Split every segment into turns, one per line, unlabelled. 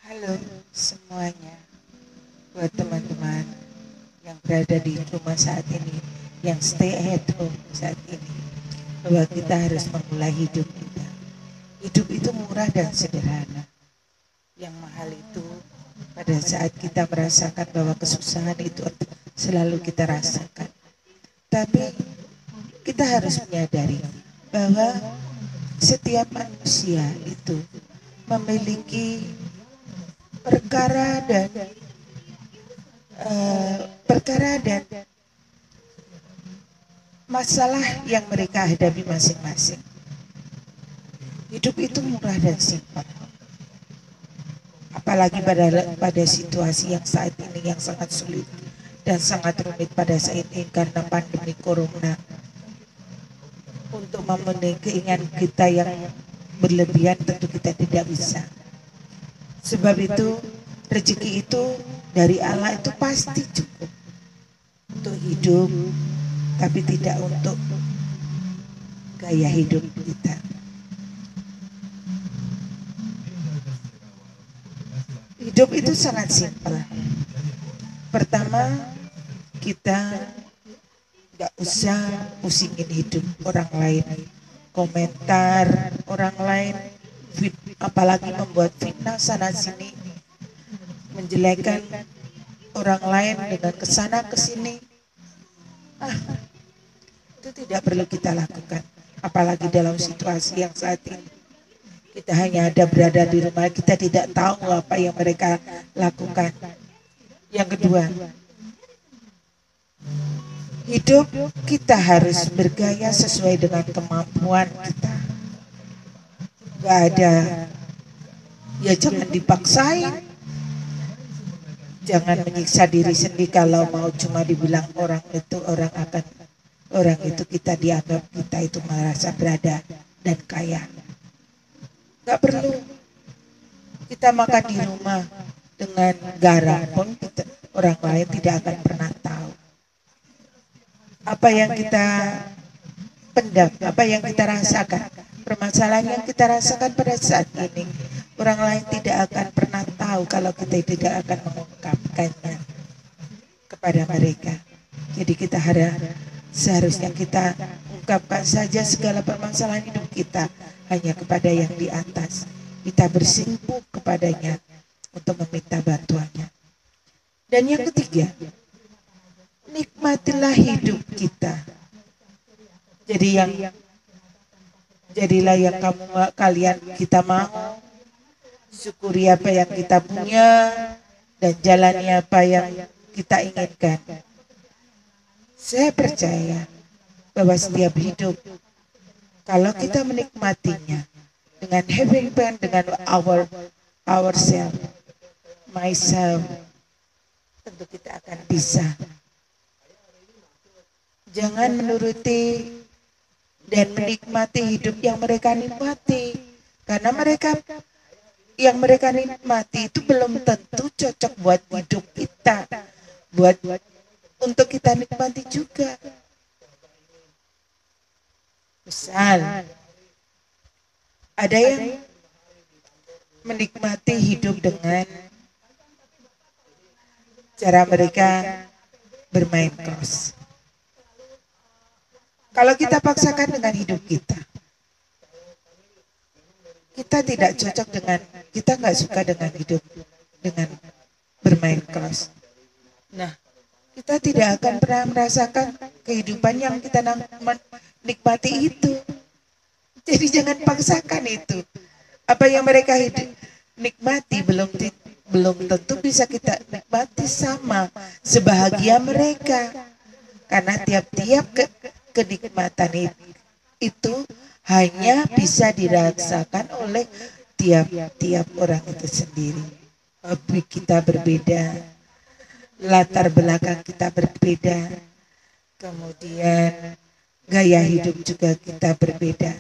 Halo semuanya, buat teman-teman yang berada di rumah saat ini, yang stay at home saat ini, bahwa kita harus memulai hidup kita. Hidup itu murah dan sederhana. Yang mahal itu pada saat kita merasakan bahwa kesusahan itu selalu kita rasakan. Tapi kita harus menyadari bahwa setiap manusia itu memiliki perkara dan masalah yang mereka hadapi masing-masing. Hidup itu murah dan simpel. Apalagi pada situasi yang saat ini yang sangat sulit dan sangat rumit pada saat ini karena pandemi corona. Untuk memenuhi keinginan kita yang berlebihan tentu kita tidak bisa. Sebab itu rezeki itu dari Allah itu pasti cukup untuk hidup, tapi tidak untuk gaya hidup kita. Hidup itu sangat simpel. Pertama, kita nggak usah pusingin hidup orang lain, komentar orang lain, apalagi membuat fitnah sana sini, menjelekan orang lain dengan kesana kesini. Itu tidak perlu kita lakukan, apalagi dalam situasi yang saat ini. Kita hanya ada berada di rumah, kita tidak tahu apa yang mereka lakukan. Yang kedua, hidup kita harus bergaya sesuai dengan kemampuan kita. Gak ada, ya jangan dipaksain. Jangan menyiksa diri sendiri kalau mau cuma dibilang orang itu kita dianggap kita itu merasa berada dan kaya. Gak perlu kita makan di rumah dengan garam pun orang lain tidak akan pernah tahu. Apa yang kita pendam, apa yang kita rasakan, permasalahan yang kita rasakan pada saat ini, orang lain tidak akan pernah tahu kalau kita tidak akan mengungkapkannya kepada mereka. Jadi kita seharusnya kita ungkapkan saja segala permasalahan hidup kita hanya kepada yang di atas. Kita bersimpuh kepadanya untuk meminta bantuannya. Dan yang ketiga, nikmatilah hidup kita. Jadilah yang kalian kita mau, syukuri apa yang kita punya dan jalani apa yang kita inginkan. Saya percaya bahwa setiap hidup kalau kita menikmatinya dengan having fun dengan ourselves, myself, tentu kita akan bisa. Jangan menuruti dan menikmati hidup yang mereka nikmati, karena yang mereka nikmati itu belum tentu cocok buat hidup kita, buat untuk kita nikmati juga. Misal ada yang menikmati hidup dengan cara mereka bermain cross. Kalau kita paksakan dengan hidup kita tidak cocok dengan, kita nggak suka dengan hidup dengan bermain cross. Nah, kita tidak akan pernah merasakan kehidupan yang kita nikmati itu. Jadi jangan paksakan itu. Apa yang mereka nikmati belum tentu bisa kita nikmati sama sebahagia mereka. Karena tiap-tiap kenikmatan itu hanya bisa dirasakan oleh tiap-tiap orang itu sendiri. Hobi kita berbeda, latar belakang kita berbeda, kemudian gaya hidup juga kita berbeda.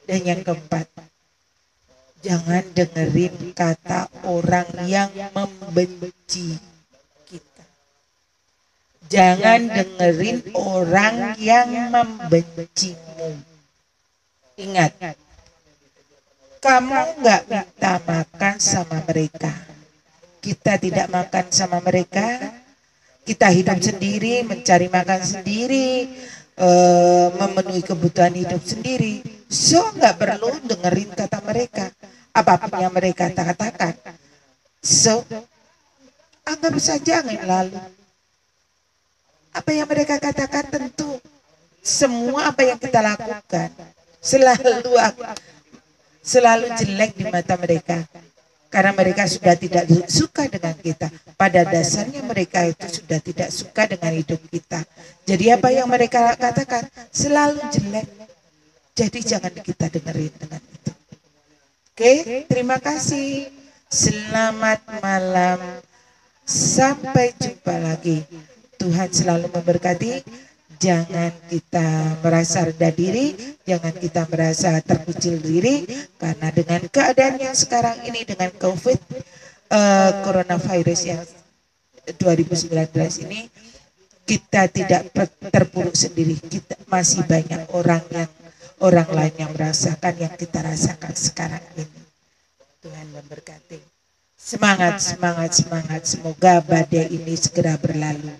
Dan yang keempat, jangan dengerin kata orang yang membenci kita. Jangan dengerin orang yang membencimu. Ingat, kamu nggak minta makan makan sama mereka. Kita tidak makan sama mereka, kita hidup sendiri, mencari makan sendiri, memenuhi kebutuhan hidup sendiri. So nggak perlu dengerin kata mereka, apapun yang mereka katakan. So anggap saja angin lalu. Apa yang mereka katakan tentu semua apa yang kita lakukan selalu jelek di mata mereka, karena mereka sudah tidak suka dengan kita. Pada dasarnya mereka itu sudah tidak suka dengan hidup kita. Jadi apa yang mereka katakan selalu jelek. Jadi jangan kita dengerin dengan itu. Oke, terima kasih. Selamat malam. Sampai jumpa lagi. Tuhan selalu memberkati. Jangan kita merasa rendah diri, jangan kita merasa terkucil diri, karena dengan keadaan yang sekarang ini, dengan COVID, coronavirus yang 2019 ini, kita tidak terpuruk sendiri. Kita masih banyak orang lain yang merasakan yang kita rasakan sekarang ini. Tuhan memberkati. Semangat, semangat, semangat. Semoga badai ini segera berlalu.